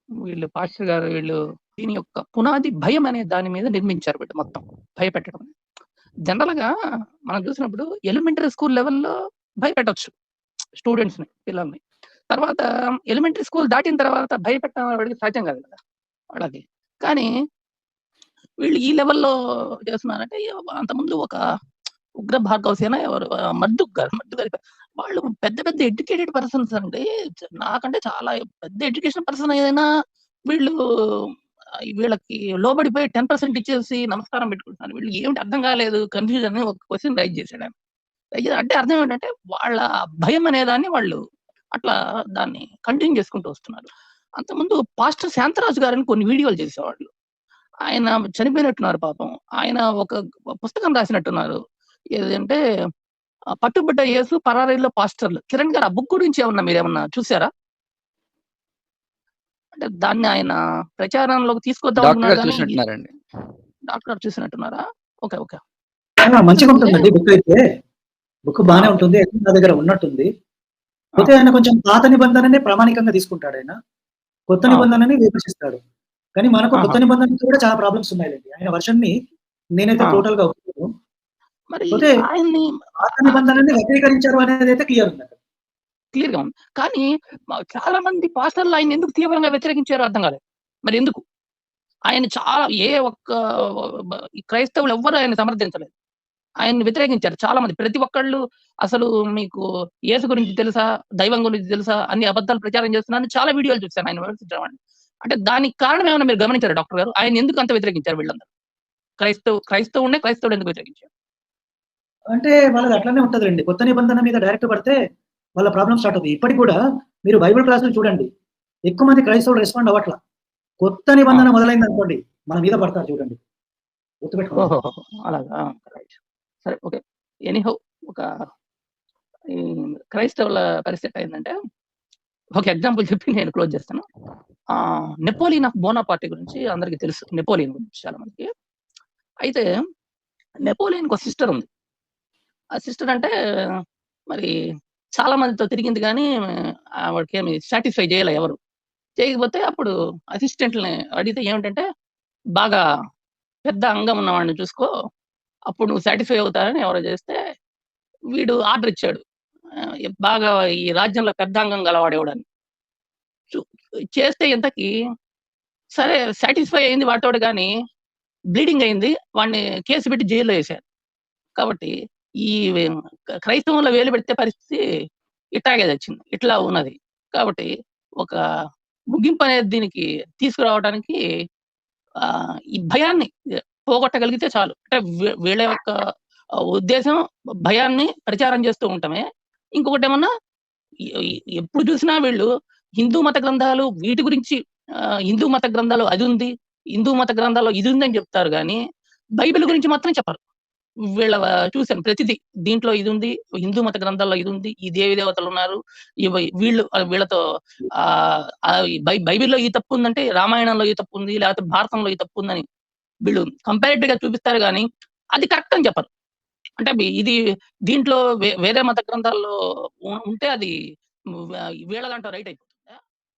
వీళ్ళు పాస్టర్ గారు వీళ్ళు దీని యొక్క పునాది భయం అనే దాని మీద నిర్మించారు వీళ్ళు మొత్తం భయపెట్టడం. జనరల్‌గా మనం చూసినప్పుడు ఎలిమెంటరీ స్కూల్ లెవెల్‌లో భయపెట్టొచ్చు స్టూడెంట్స్‌ని, పిల్లల్ని. తర్వాత ఎలిమెంటరీ స్కూల్ దాటిన తర్వాత భయపెట్టడం వాడికి సాధ్యం కాదు కదా! వాళ్ళకి. కానీ వీళ్ళు ఈ లెవెల్‌లో చేస్తున్నారంటే అంతకుముందు ఒక ఉగ్ర భార్గవ సేన ఎవరు మర్దుక్ గారు వాళ్ళు పెద్ద పెద్ద ఎడ్యుకేటెడ్ పర్సన్స్ అండి. నాకంటే చాలా పెద్ద ఎడ్యుకేషన్ పర్సన్ ఏదైనా వీళ్ళు వీళ్ళకి లోబడిపోయి 10% ఇచ్చేసి నమస్కారం పెట్టుకుంటున్నారు. వీళ్ళు ఏమిటి అర్థం కాలేదు, కన్‌ఫ్యూజన్ అని ఒక క్వెషన్ రైజ్ చేసాడు ఆయన. అంటే అర్థం ఏంటంటే వాళ్ళ భయం అనేదాన్ని వాళ్ళు అట్లా దాన్ని కంటిన్యూ చేసుకుంటూ వస్తున్నారు. అంతకుముందు పాస్టర్ శాంతరాజు గారని కొన్ని వీడియోలు చేసేవాళ్ళు. ఆయన చనిపోయినట్టున్నారు పాపం. ఆయన ఒక పుస్తకం రాసినట్టున్నారు. ఏదంటే 'పట్టుబడ్డ యేసు పరారీలో పాస్టర్లు'. కిరణ్ గారు ఆ బుక్ గురించి ఏమన్నా మీరేమన్నా చూసారా? అంటే దాన్ని ఆయన ప్రచారంలోకి తీసుకొద్దాం డాక్టర్ అనుకున్నారు గారు గానీ చూసినట్టున్నారండి. డాక్టర్ గారు చూసినట్టున్నారా? ఓకే. ఓకే. మంచిగా ఉంటుందండి బుక్ అయితే. బుక్ బానే ఓకే. ఉంటుంది. నా దగ్గర ఉన్నట్టుంది. పోతే ఆయన కొంచెం పాత నిబంధననే ప్రామాణికంగా తీసుకుంటాడాయన. కొత్త నిబంధనని విమర్శిస్తాడు. కానీ మనకు కొత్త ఆహా! నిబంధనతో కూడా చాలా ప్రాబ్లమ్స్ ఉన్నాయండి. ఆయన వర్షన్‌ని నేనైతే ఆ! టోటల్‌గా ఒప్పుకోను. మరి పోతే ఆయన్ని పాత నిబంధనని వక్రీకరించారు అనేదైతే క్లియర్ ఉంది. క్లియర్‌గా ఉంది. కానీ చాలా మంది పాస్టర్లు ఆయన్ని ఎందుకు తీవ్రంగా వ్యతిరేకించారో అర్థం కాలేదు. మరి ఎందుకు? ఆయన చాలా ఏ ఒక్క క్రైస్తవులు ఎవ్వరు ఆయన్ని సమర్థించలేదు. ఆయన్ని వ్యతిరేకించారు చాలా మంది. ప్రతి ఒక్కళ్ళు అసలు మీకు యేసు గురించి తెలుసా? దైవం గురించి తెలుసా? అన్ని అబద్ధాలు ప్రచారం చేస్తున్నారని చాలా వీడియోలు చూసాను ఆయన విమర్శించేవాడిని. అంటే దానికి కారణం ఏమైనా మీరు గమనించారా డాక్టర్ గారు? ఆయన్ని ఎందుకు అంత వ్యతిరేకించారు వీళ్ళందరూ? క్రైస్తవుడినే ఎందుకు వ్యతిరేకించారు? అంటే వాళ్ళది అట్లనే ఉంటదండి. కొత్త నిబంధన మీద డైరెక్ట్ పడితే వాళ్ళ ప్రాబ్లమ్ స్టార్ట్ అవుతాయి. ఇప్పటికి కూడా మీరు బైబిల్ క్లాసులు చూడండి. ఎక్కువ మంది క్రైస్తవులు రెస్పాండ్ అవ్వట్ల. కొత్త నిబంధన మొదలైందనుకోండి మన మీద పడతారు చూడండి. గుర్తుపెట్టుకోండి. ఓహోహో! అలాగా. రైట్. సరే. ఓకే. ఎనీహౌ ఒక ఈ క్రైస్తవుల పరిస్థితి ఏందంటే, ఒక ఎగ్జాంపుల్ చెప్పి నేను క్లోజ్ చేస్తాను. 'నెపోలియన్ ఆఫ్ బోనాపార్ట్' గురించి అందరికి తెలుసు. నెపోలియన్ గురించి చాలా మందికి. అయితే నెపోలియన్‌కి ఒక సిస్టర్ ఉంది. ఆ సిస్టర్ అంటే మరి చాలా మందితో తిరిగింది గానీ ఆవిడకేమి సాటిస్ఫై చేయలే ఎవరు. చేయకపోతే అప్పుడు అసిస్టెంట్‌లని అడిగితే ఏమిటంటే, "బాగా పెద్ద అంగం ఉన్నవాడిని చూసుకో. అప్పుడు నువ్వు సాటిస్ఫై అవుతారని" ఎవరో చేస్తే వీడు ఆర్డర్ ఇచ్చాడు. బాగా ఈ రాజ్యంలో పెద్ద అంగం గలవాడెవడని. చు చేస్తే ఇంతకి సరే సాటిస్ఫై అయింది వాటోడు గానీ, బ్లీడింగ్ అయింది. వాడిని కేస్ పెట్టి జైల్‌లో ఏశారు. కాబట్టి ఈ క్రైస్తవంలో వేలు పెడితే పరిస్థితి ఇట్టాగే చచ్చింది. ఇట్లా ఉన్నది. కాబట్టి ఒక ముగింపు అనేది దీనికి తీసుకురావడానికి ఈ భయాన్ని పోగొట్టగలిగితే చాలు. అంటే వీళ్ళ యొక్క ఉద్దేశం భయాన్ని ప్రచారం చేస్తూ ఉండటమే. ఇంకొకటేమన్నా ఎప్పుడు చూసినా వీళ్ళు హిందూ మత గ్రంథాలు వీటి గురించి హిందూ మత గ్రంథాలు అదుంది. హిందూ మత గ్రంథాల్లో ఇదుందని చెప్తారు గానీ, బైబిల్ గురించి మాత్రం చెప్పరు. వీళ్ళ చూసాను ప్రతిది. దీంట్లో ఇదుంది. హిందూ మత గ్రంథాల్లో ఇదుంది. ఈ దేవి దేవతలున్నారు. వీళ్ళు వీళ్ళతో బైబిల్‌లో ఈ తప్పుందంటే రామాయణంలో ఈ తప్పుంది. లేకపోతే భారతంలో ఈ తప్పుందని వీళ్ళు కంపారిటివ్‌గా చూపిస్తారు గానీ, అది కరెక్ట్ అని చెప్పరు. అంటే ఇది దీంట్లో వేరే మత గ్రంథాల్లో ఉంటే అది వీళ్ళ దాంట్లో రైట్ అయిపోతుంది.